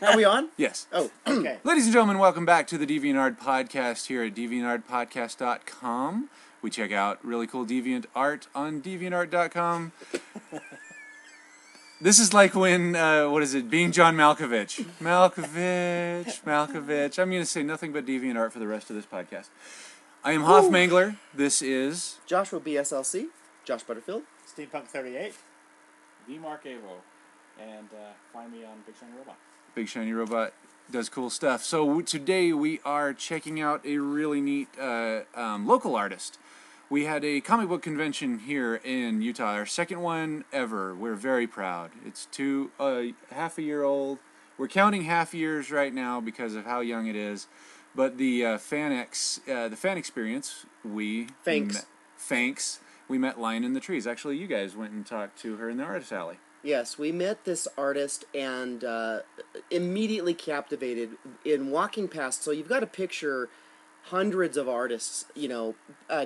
Are we on? Yes. Oh, okay. Ladies and gentlemen, welcome back to the DeviantART podcast here at deviantartpodcast.com. We check out really cool deviant art on deviantart.com. This is like when, being John Malkovich. Malkovich. I'm going to say nothing but deviant art for the rest of this podcast. I am Hoff Mangler. This is Joshua BSLC, Josh Butterfield, Steampunk 38, V Mark Avo, and find me on Big Shiny Robot. Big Shiny Robot does cool stuff. So today we are checking out a really neat local artist. We had a comic book convention here in Utah, our second one ever. We're very proud. It's half a year old. We're counting half years right now because of how young it is. But the fan experience, Thanks. We met lioninthetrees. Actually, you guys went and talked to her in the artist alley. Yes, we met this artist and immediately captivated in walking past. So you've got to picture hundreds of artists,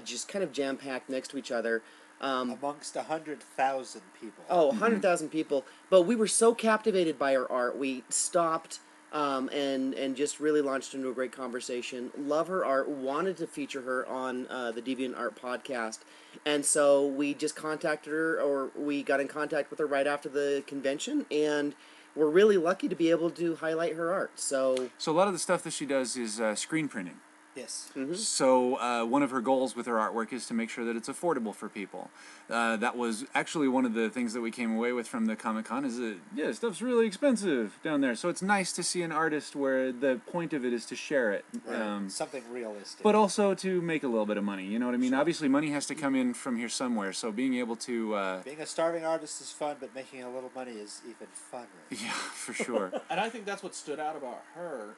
just kind of jam-packed next to each other. Amongst 100,000 people. Oh, 100,000 people. But we were so captivated by her art, we stopped and just really launched into a great conversation. Love her art, wanted to feature her on the deviantART podcast. And so we just contacted her, or we got in contact with her right after the convention, and we're really lucky to be able to highlight her art. So a lot of the stuff that she does is screen printing. Yes. Mm-hmm. So one of her goals with her artwork is to make sure that it's affordable for people. That was actually one of the things that we came away with from the Comic-Con is that, stuff's really expensive down there. So it's nice to see an artist where the point of it is to share it. Right. Something realistic. But also to make a little bit of money, you know what I mean? Sure. Obviously money has to come in from here somewhere, so being able to... being a starving artist is fun, but making a little money is even funner. Yeah, for sure. And I think that's what stood out about her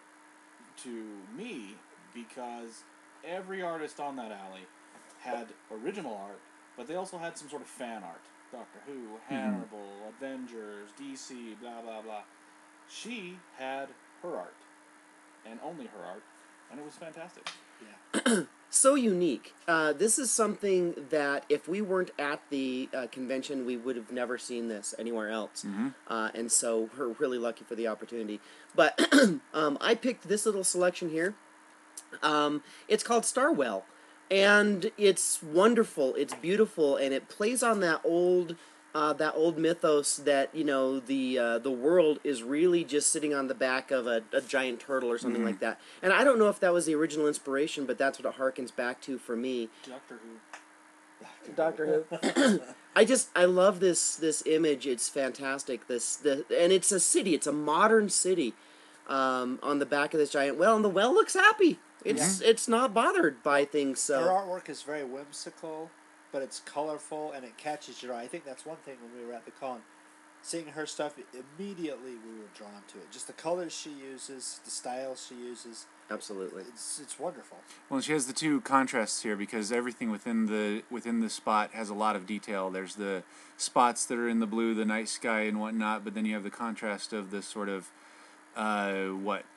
to me, because every artist on that alley had original art, but they also had some sort of fan art. Doctor Who, Hannibal, Avengers, DC, blah, blah, blah. She had her art, and only her art, and it was fantastic. Yeah. So unique. This is something that if we weren't at the convention, we would have never seen this anywhere else. And so we're really lucky for the opportunity. But I picked this little selection here. It's called Starwell, and it's wonderful, it's beautiful, and it plays on that old mythos that, the world is really just sitting on the back of a giant turtle or something like that. And I don't know if that was the original inspiration, but that's what it harkens back to for me. Doctor Who. I love this image. It's fantastic. And it's a city. It's a modern city on the back of this giant well, and the well looks happy. It's not bothered by things. So her artwork is very whimsical, but it's colorful and it catches your eye. I think that's one thing when we were at the con. Seeing her stuff, immediately we were drawn to it. Just the colors she uses, the styles she uses. Absolutely. It's wonderful. Well, she has the two contrasts here because everything within the spot has a lot of detail. There's the spots that are in the blue, the night sky and whatnot, but then you have the contrast of this sort of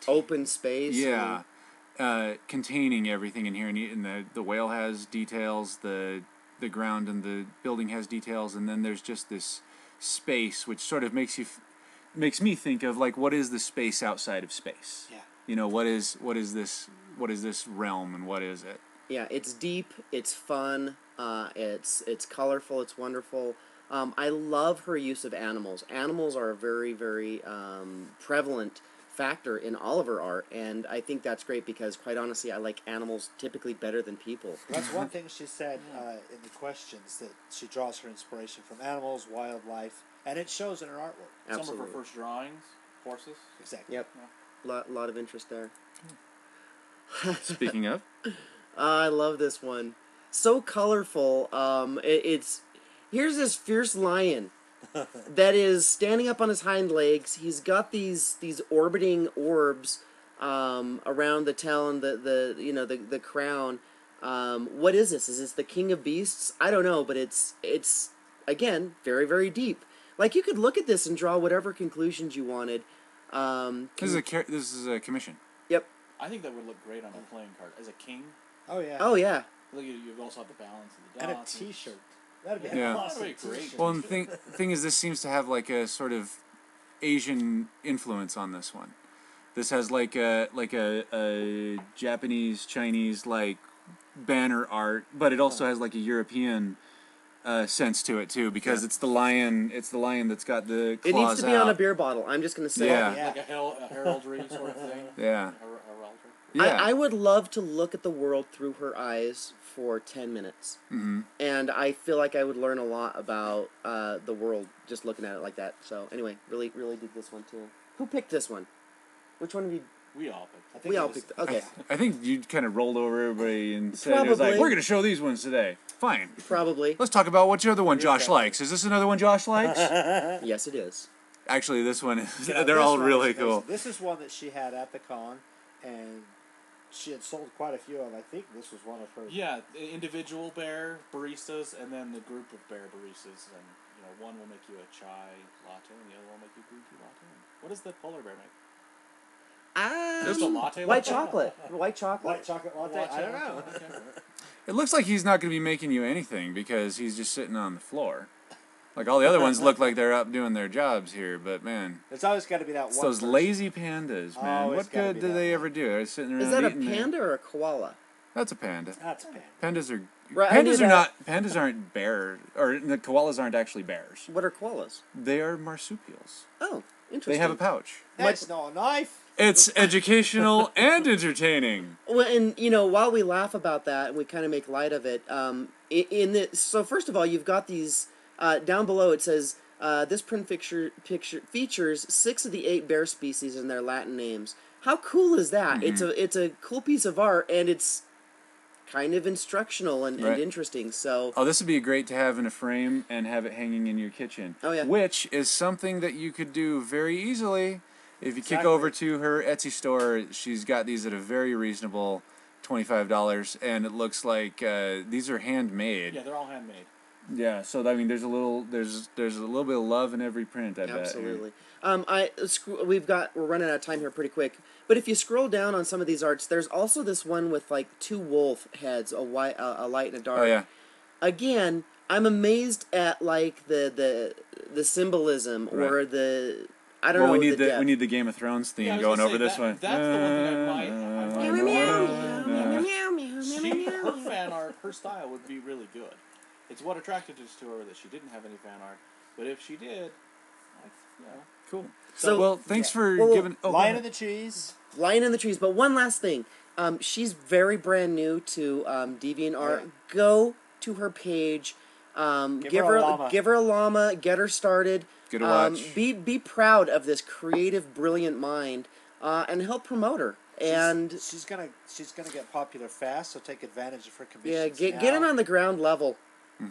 open space. Yeah. Containing everything in here, and the whale has details, the ground and the building has details, and then there's just this space which sort of makes me think of like, what is the space outside of space? Yeah. What is this realm, and what is it? Yeah, it's deep, it's fun, it's colorful, it's wonderful. I love her use of animals. Animals are a very, very prevalent factor in all of her art, and I think that's great because, quite honestly, I like animals typically better than people. That's one thing she said in the questions, that she draws her inspiration from animals, wildlife, and it shows in her artwork. Absolutely. Some of her first drawings, horses. Exactly. Yep. Yeah. Lot of interest there. Speaking of, I love this one. So colorful. Here's this fierce lion that is standing up on his hind legs. He's got these orbiting orbs around the tail and the crown. What is this? Is this the king of beasts? I don't know, but it's again very, very deep. Like, you could look at this and draw whatever conclusions you wanted. this is a commission. Yep. I think that would look great on a playing card as a king. Oh yeah. Oh yeah. Look, you also have the balance of the And a dots. T-shirt. That'd be Yeah. awesome. That'd be great. T-shirt. Well, and the thing is, this seems to have like a sort of Asian influence on this one. This has like a Japanese, Chinese like banner art, but it also has like a European sense to it too, because it's the lion. It's the lion that's got the claws It needs to be on a out. beer bottle. I'm just gonna say. Yeah. Yeah. Like a heraldry sort of thing. Yeah. Heraldry. Yeah. I would love to look at the world through her eyes for 10 minutes. Mm-hmm. And I feel like I would learn a lot about the world just looking at it like that. So anyway, really dig this one too. Who picked this one? Which one of you? We all picked. I think We it all was- picked. Okay, I think you kind of rolled over everybody and said, it was like, Probably. we're going to show these ones today. Fine. probably. Let's talk about which other one Josh Exactly. likes. Is this another one Josh likes? Yes, it is. Actually, this one is. Yeah, They're this all one really is cool. amazing. This is one that she had at the con, and she had sold quite a few of. I think this was one of her. Yeah, individual bear baristas, and then the group of bear baristas, and one will make you a chai latte, and the other one will make you a green tea latte. What does the polar bear make? Just a latte. White latte? chocolate. White chocolate. White chocolate latte. I don't know. Okay. It looks like he's not going to be making you anything because he's just sitting on the floor. Like all the other ones look like they're up doing their jobs here, but man, It's always got to be that it's one. those person. lazy pandas, man. Always What gotta good be do that they one. ever do? They're sitting around Is that a eating their- panda or a koala? That's a panda. That's a panda. Pandas are Right, I knew pandas are that. not pandas aren't bears, or the koalas aren't actually bears. What are koalas? They are marsupials. Oh, interesting. They have a pouch. That's no knife. It's educational and entertaining. Well, and while we laugh about that and we kind of make light of it, so first of all, you've got these down below. It says this print picture features 6 of the 8 bear species and their Latin names. How cool is that? Mm-hmm. It's a cool piece of art, and it's kind of instructional and Right. interesting. So Oh, this would be great to have in a frame and have it hanging in your kitchen. Oh, yeah. Which is something that you could do very easily if you kick Exactly. over to her Etsy store. She's got these at a very reasonable $25, and it looks like these are handmade. Yeah, they're all handmade. Yeah, so I mean, there's a little bit of love in every print. I bet. absolutely. We're running out of time here pretty quick. But if you scroll down on some of these arts, there's also this one with like 2 wolf heads, a light and a dark. Oh yeah. Again, I'm amazed at like the symbolism or Right. the I don't Well, know. we need the we need the Game of Thrones theme Yeah, I was going gonna over say, this one. That's the one thing I might. Her fan art, her style would be really good. It's what attracted us to her that she didn't have any fan art, but if she did, Cool. So- well, thanks for Well, giving. Oh, go Lion ahead. in the trees. Lion in the trees. But one last thing. She's very brand new to DeviantArt. Yeah. Go to her page. Give her a llama. Give her a llama. Get her started. Get a watch. Be proud of this creative, brilliant mind, and help promote her. And she's gonna get popular fast. So take advantage of her yeah, commissions. get it now on the ground level.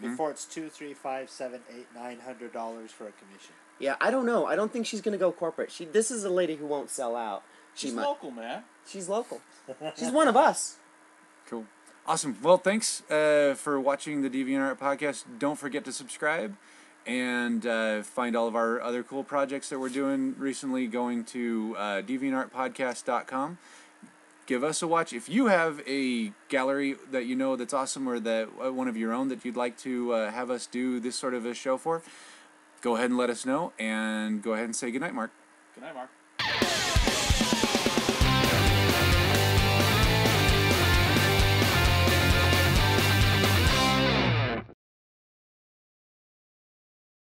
before it's $2, $3, $5, $7, $8, $900 for a commission. Yeah, I don't know. I don't think she's gonna go corporate. This is a lady who won't sell out. she's might. local, man. She's local. She's one of us. Cool. Awesome. Well, thanks for watching the DeviantArt podcast. Don't forget to subscribe and find all of our other cool projects that we're doing recently going to deviantartpodcast.com. Give us a watch. If you have a gallery that you know that's awesome or that one of your own that you'd like to have us do this sort of a show for, go ahead and let us know. And go ahead and say goodnight, Mark. Good night, Mark.